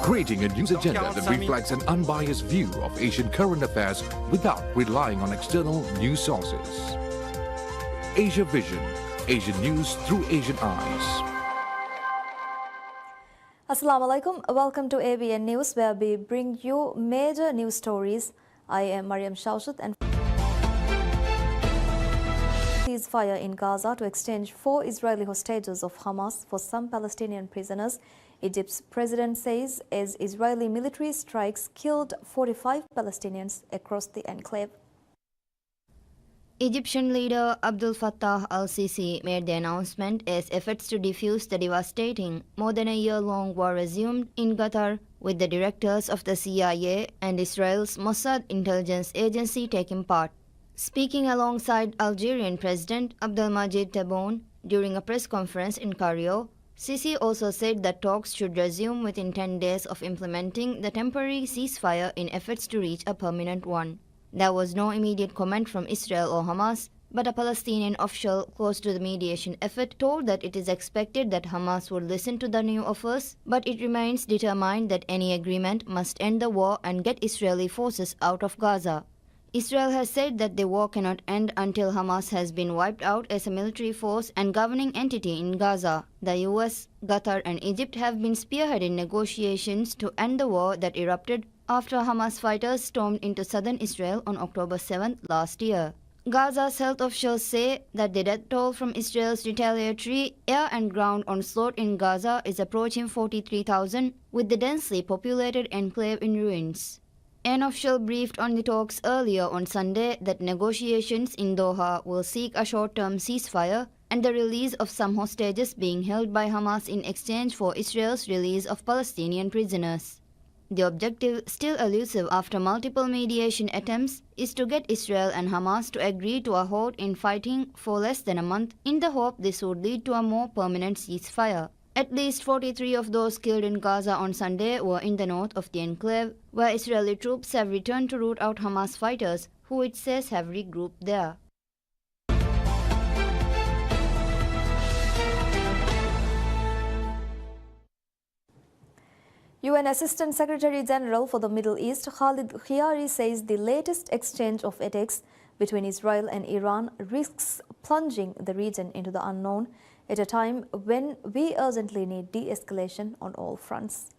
Creating a news agenda that reflects an unbiased view of Asian current affairs without relying on external news sources. Asia Vision, Asian news through Asian eyes. Assalamu alaikum. Welcome to ABN News, where we bring you major news stories. I am Mariam Shawshat, and ceasefire in Gaza to exchange 4 Israeli hostages of Hamas for some Palestinian prisoners. Egypt's president says as Israeli military strikes killed 45 Palestinians across the enclave. Egyptian leader Abdel Fattah al-Sisi made the announcement as efforts to defuse the devastating, more than a year-long war resumed in Qatar, with the directors of the CIA and Israel's Mossad intelligence agency taking part. Speaking alongside Algerian President Abdelmadjid Tebboune during a press conference in Cairo, Sisi also said that talks should resume within 10 days of implementing the temporary ceasefire in efforts to reach a permanent one. There was no immediate comment from Israel or Hamas, but a Palestinian official close to the mediation effort told that it is expected that Hamas would listen to the new offers, but it remains determined that any agreement must end the war and get Israeli forces out of Gaza. Israel has said that the war cannot end until Hamas has been wiped out as a military force and governing entity in Gaza. The US, Qatar and Egypt have been spearheading negotiations to end the war that erupted after Hamas fighters stormed into southern Israel on October 7 last year. Gaza's health officials say that the death toll from Israel's retaliatory air and ground onslaught in Gaza is approaching 43,000, with the densely populated enclave in ruins. An official briefed on the talks earlier on Sunday that negotiations in Doha will seek a short-term ceasefire and the release of some hostages being held by Hamas in exchange for Israel's release of Palestinian prisoners. The objective, still elusive after multiple mediation attempts, is to get Israel and Hamas to agree to a halt in fighting for less than a month in the hope this would lead to a more permanent ceasefire. At least 43 of those killed in Gaza on Sunday were in the north of the enclave, where Israeli troops have returned to root out Hamas fighters, who it says have regrouped there. UN Assistant Secretary General for the Middle East Khalid Khiari says the latest exchange of attacks between Israel and Iran risks plunging the region into the unknown at a time when we urgently need de-escalation on all fronts.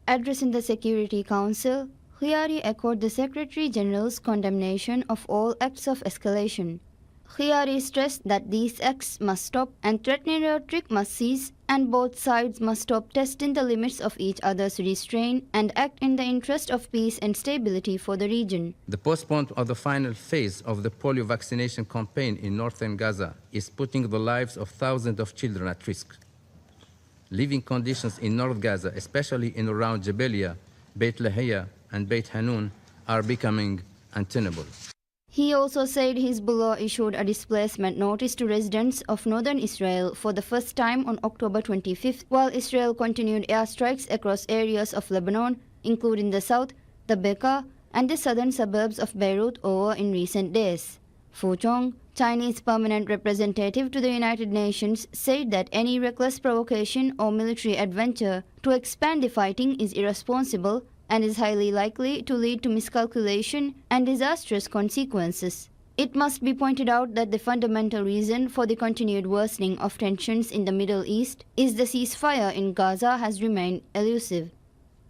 Addressing the Security Council, Khiari echoed the Secretary General's condemnation of all acts of escalation. Khiari stressed that these acts must stop and threatening rhetoric must cease, and both sides must stop testing the limits of each other's restraint and act in the interest of peace and stability for the region. The postponement of the final phase of the polio vaccination campaign in northern Gaza is putting the lives of thousands of children at risk. Living conditions in North Gaza, especially in around Jabalia, Beit Lahia and Beit Hanun, are becoming untenable. He also said Hezbollah issued a displacement notice to residents of northern Israel for the first time on October 25th, while Israel continued airstrikes across areas of Lebanon, including the south, the Bekaa, and the southern suburbs of Beirut over in recent days. Fu Chong, Chinese permanent representative to the United Nations, said that any reckless provocation or military adventure to expand the fighting is irresponsible and is highly likely to lead to miscalculation and disastrous consequences. It must be pointed out that the fundamental reason for the continued worsening of tensions in the Middle East is the ceasefire in Gaza has remained elusive.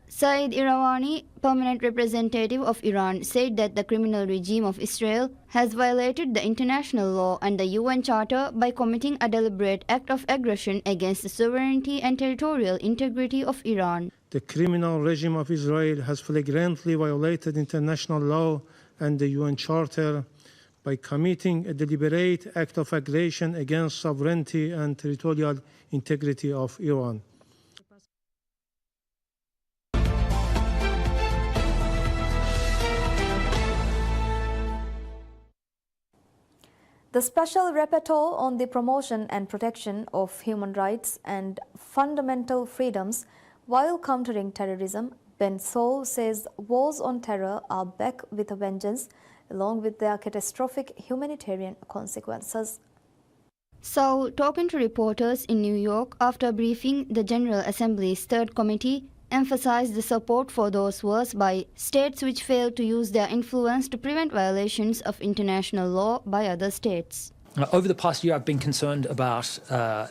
Saeed Irawani, permanent representative of Iran, said that the criminal regime of Israel has violated the international law and the UN Charter by committing a deliberate act of aggression against the sovereignty and territorial integrity of Iran. The criminal regime of Israel has flagrantly violated international law and the UN Charter by committing a deliberate act of aggression against sovereignty and territorial integrity of Iran. The Special Rapporteur on the Promotion and Protection of Human Rights and Fundamental Freedoms while countering terrorism, Ben Saul, says wars on terror are back with a vengeance. along with their catastrophic humanitarian consequences. So, talking to reporters in New York after briefing, the General Assembly's Third Committee emphasized the support for those worst by states which failed to use their influence to prevent violations of international law by other states. Over the past year, I've been concerned about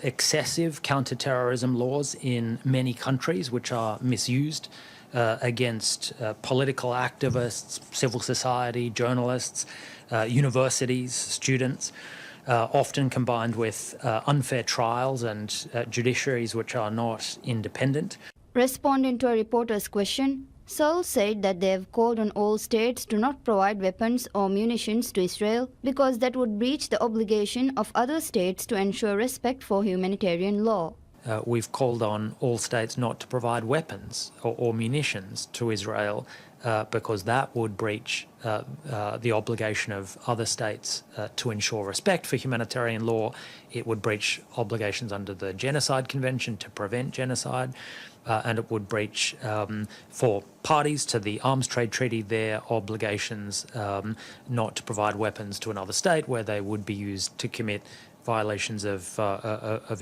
excessive counter-terrorism laws in many countries which are misused against political activists, civil society, journalists, universities, students, often combined with unfair trials and judiciaries which are not independent. Responding to a reporter's question, Seoul said that they have called on all states to not provide weapons or munitions to Israel because that would breach the obligation of other states to ensure respect for humanitarian law. We've called on all states not to provide weapons or munitions to Israel because that would breach the obligation of other states to ensure respect for humanitarian law. It would breach obligations under the Genocide Convention to prevent genocide. And it would breach, for parties to the Arms Trade Treaty, their obligations not to provide weapons to another state where they would be used to commit violations of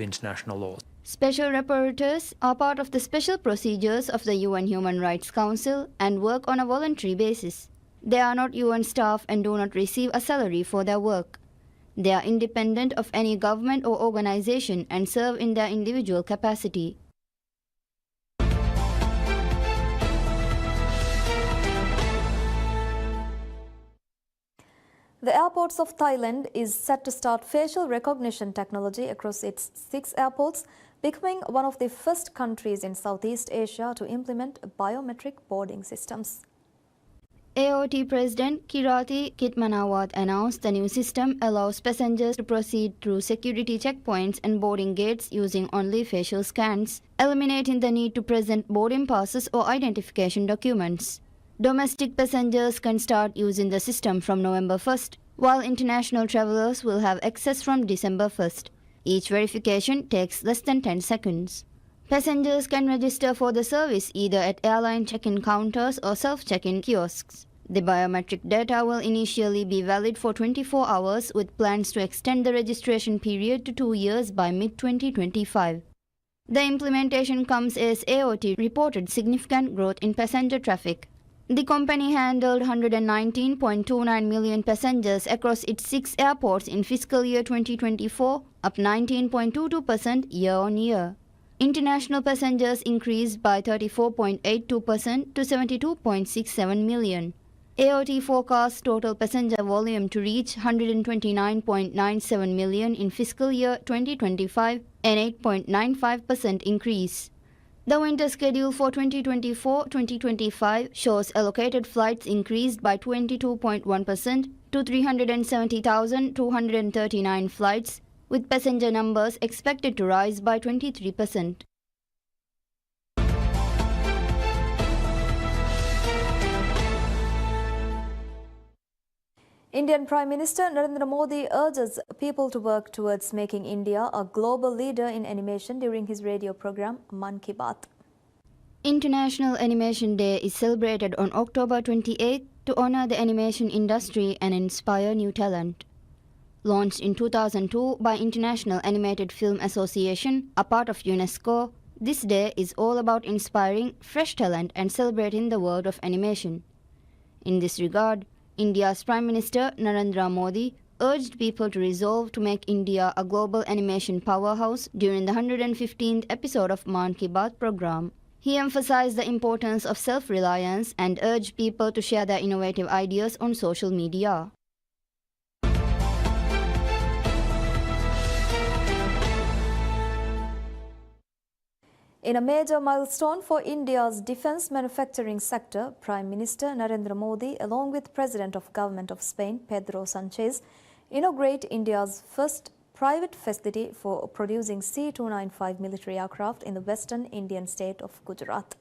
international law. Special rapporteurs are part of the special procedures of the UN Human Rights Council and work on a voluntary basis. They are not UN staff and do not receive a salary for their work. They are independent of any government or organization and serve in their individual capacity. The airports of Thailand is set to start facial recognition technology across its 6 airports, becoming one of the first countries in Southeast Asia to implement biometric boarding systems. AOT President Kirati Kitmanawat announced the new system allows passengers to proceed through security checkpoints and boarding gates using only facial scans, eliminating the need to present boarding passes or identification documents. Domestic passengers can start using the system from November 1st, while international travelers will have access from December 1st. Each verification takes less than 10 seconds. Passengers can register for the service either at airline check-in counters or self-check-in kiosks. The biometric data will initially be valid for 24 hours with plans to extend the registration period to 2 years by mid-2025. The implementation comes as AOT reported significant growth in passenger traffic. The company handled 119.29 million passengers across its 6 airports in fiscal year 2024, up 19.22% year-on-year. International passengers increased by 34.82% to 72.67 million. AOT forecasts total passenger volume to reach 129.97 million in fiscal year 2025, an 8.95% increase. The winter schedule for 2024-2025 shows allocated flights increased by 22.1% to 370,239 flights, with passenger numbers expected to rise by 23%. Indian Prime Minister Narendra Modi urges people to work towards making India a global leader in animation during his radio program Man Ki Baat. International Animation Day is celebrated on October 28 to honor the animation industry and inspire new talent. Launched in 2002 by International Animated Film Association, a part of UNESCO, this day is all about inspiring fresh talent and celebrating the world of animation. In this regard, India's Prime Minister Narendra Modi urged people to resolve to make India a global animation powerhouse during the 115th episode of Man Ki Baat program. He emphasized the importance of self-reliance and urged people to share their innovative ideas on social media. In a major milestone for India's defence manufacturing sector, Prime Minister Narendra Modi, along with President of Government of Spain, Pedro Sanchez, inaugurate India's first private facility for producing C-295 military aircraft in the western Indian state of Gujarat.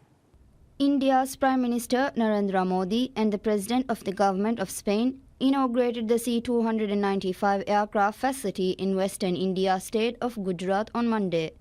India's Prime Minister Narendra Modi and the President of the Government of Spain inaugurated the C-295 aircraft facility in western India state of Gujarat on Monday.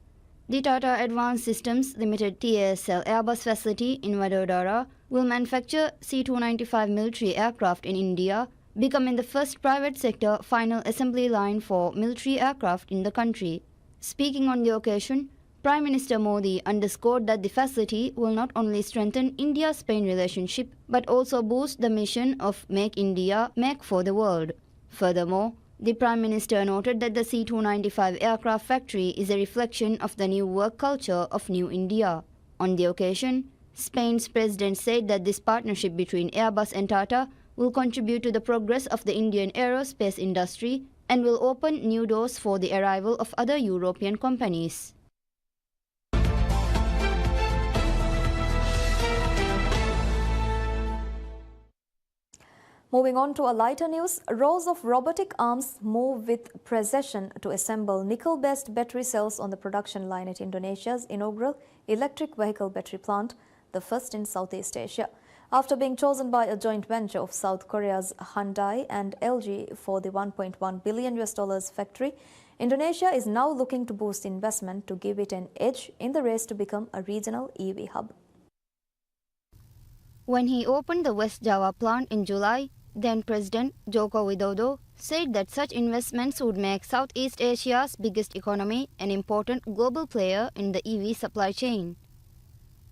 The Tata Advanced Systems Limited TASL Airbus facility in Vadodara will manufacture C-295 military aircraft in India becoming the first private sector final assembly line for military aircraft in the country. Speaking on the occasion, Prime Minister Modi underscored that the facility will not only strengthen India-Spain relationship but also boost the mission of Make India, Make for the World. Furthermore, the Prime Minister noted that the C-295 aircraft factory is a reflection of the new work culture of New India. On the occasion, Spain's president said that this partnership between Airbus and Tata will contribute to the progress of the Indian aerospace industry and will open new doors for the arrival of other European companies. Moving on to a lighter news, rows of robotic arms move with precision to assemble nickel-based battery cells on the production line at Indonesia's inaugural electric vehicle battery plant, the first in Southeast Asia. After being chosen by a joint venture of South Korea's Hyundai and LG for the $1.1 billion factory, Indonesia is now looking to boost investment to give it an edge in the race to become a regional EV hub. When he opened the West Java plant in July, then President Joko Widodo said that such investments would make Southeast Asia's biggest economy an important global player in the EV supply chain.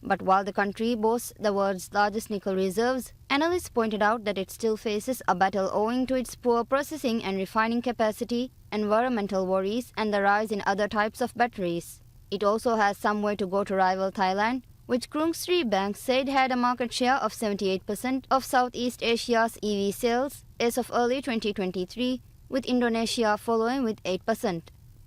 But while the country boasts the world's largest nickel reserves, analysts pointed out that it still faces a battle owing to its poor processing and refining capacity, environmental worries, and the rise in other types of batteries. It also has some way to go to rival Thailand, which Krungsri Bank said had a market share of 78% of Southeast Asia's EV sales as of early 2023, with Indonesia following with 8%.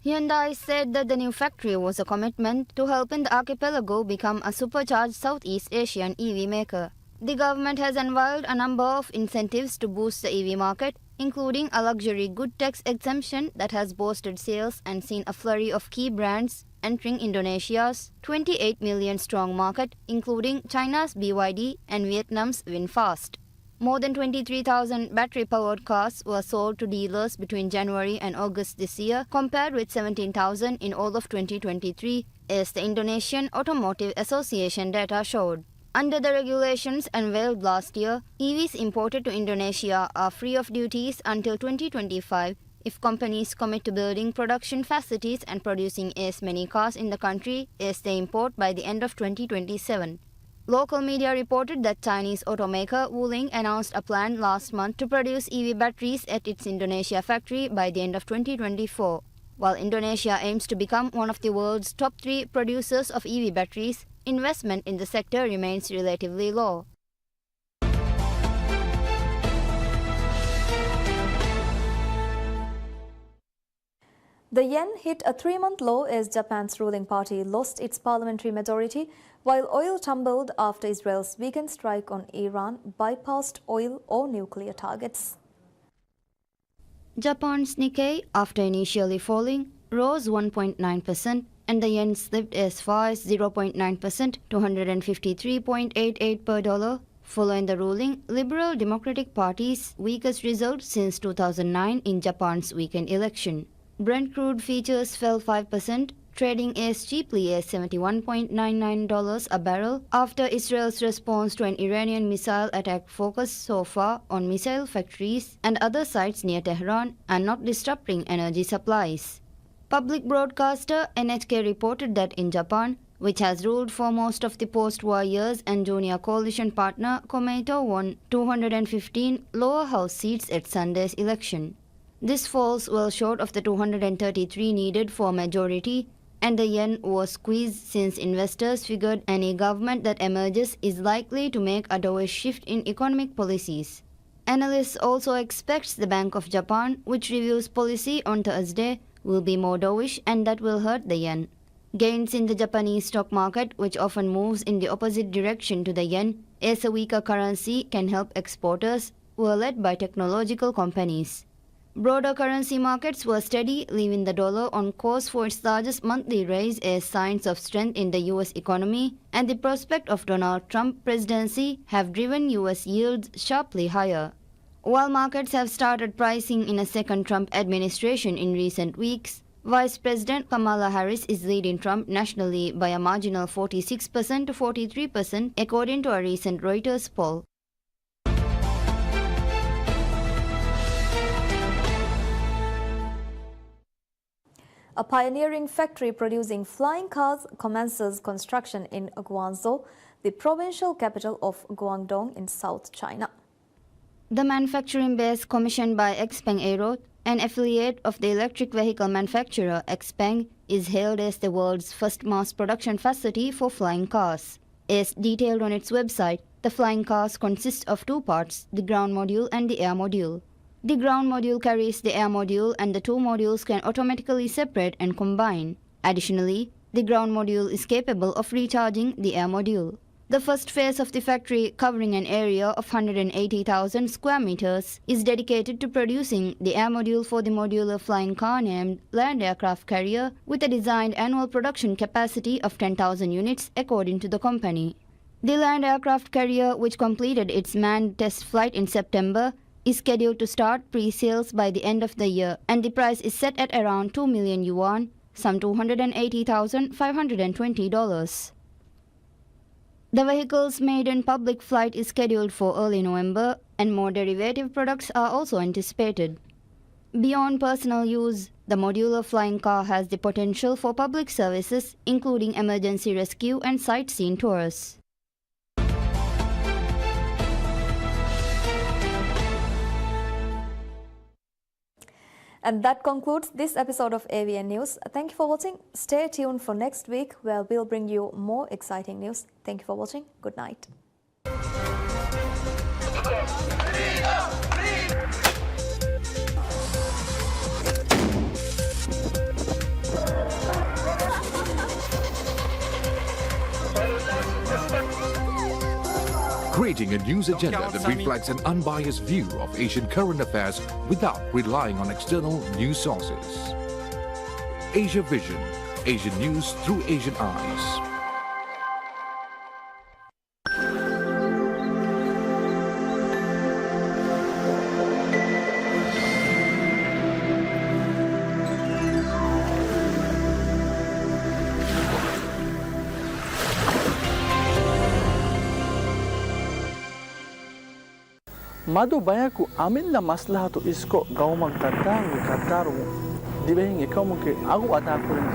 Hyundai said that the new factory was a commitment to helping the archipelago become a supercharged Southeast Asian EV maker. The government has unveiled a number of incentives to boost the EV market, including a luxury good tax exemption that has boosted sales and seen a flurry of key brands entering Indonesia's 28 million strong market, including China's BYD and Vietnam's VinFast. More than 23,000 battery-powered cars were sold to dealers between January and August this year, compared with 17,000 in all of 2023, as the Indonesian Automotive Association data showed. Under the regulations unveiled last year, EVs imported to Indonesia are free of duties until 2025 if companies commit to building production facilities and producing as many cars in the country as they import by the end of 2027. Local media reported that Chinese automaker Wuling announced a plan last month to produce EV batteries at its Indonesia factory by the end of 2024. While Indonesia aims to become one of the world's top 3 producers of EV batteries, investment in the sector remains relatively low. The yen hit a 3-month low as Japan's ruling party lost its parliamentary majority, while oil tumbled after Israel's weekend strike on Iran bypassed oil or nuclear targets. Japan's Nikkei, after initially falling, rose 1.9%, and the yen slipped as far as 0.9% to 153.88 per dollar, following the ruling Liberal Democratic Party's weakest result since 2009 in Japan's weekend election. Brent crude futures fell 5%, trading as cheaply as $71.99 a barrel after Israel's response to an Iranian missile attack focused so far on missile factories and other sites near Tehran and not disrupting energy supplies. Public broadcaster NHK reported that in Japan, which has ruled for most of the post-war years, and junior coalition partner Komeito won 215 lower house seats at Sunday's election. This falls well short of the 233 needed for majority, and the yen was squeezed since investors figured any government that emerges is likely to make a dovish shift in economic policies. Analysts also expect the Bank of Japan, which reviews policy on Thursday, will be more dovish, and that will hurt the yen. Gains in the Japanese stock market, which often moves in the opposite direction to the yen, as a weaker currency can help exporters, were led by technological companies. Broader currency markets were steady, leaving the dollar on course for its largest monthly raise as signs of strength in the U.S. economy and the prospect of Donald Trump presidency have driven U.S. yields sharply higher. While markets have started pricing in a second Trump administration in recent weeks, Vice President Kamala Harris is leading Trump nationally by a marginal 46% to 43%, according to a recent Reuters poll. A pioneering factory producing flying cars commences construction in Guangzhou, the provincial capital of Guangdong in South China. The manufacturing base commissioned by Xpeng Aero, an affiliate of the electric vehicle manufacturer Xpeng, is hailed as the world's first mass production facility for flying cars. As detailed on its website, the flying cars consist of two parts, the ground module and the air module. The ground module carries the air module, and the two modules can automatically separate and combine. Additionally, the ground module is capable of recharging the air module. The first phase of the factory, covering an area of 180,000 square meters, is dedicated to producing the air module for the modular flying car named Land Aircraft Carrier, with a designed annual production capacity of 10,000 units according to the company. The Land Aircraft Carrier, which completed its manned test flight in September, is scheduled to start pre-sales by the end of the year, and the price is set at around 2 million yuan, some $280,520. The vehicle's maiden public flight is scheduled for early November, and more derivative products are also anticipated. Beyond personal use, the modular flying car has the potential for public services, including emergency rescue and sightseeing tours. And that concludes this episode of AVN News. Thank you for watching. Stay tuned for next week, where we'll bring you more exciting news. Thank you for watching. Good night. Creating a news agenda that reflects an unbiased view of Asian current affairs without relying on external news sources. Asia Vision, Asian news through Asian eyes. Madu banyaku amin la maslahatu isko gaumag tadang kataru dibehin ikaw mo ke aku ata ko rin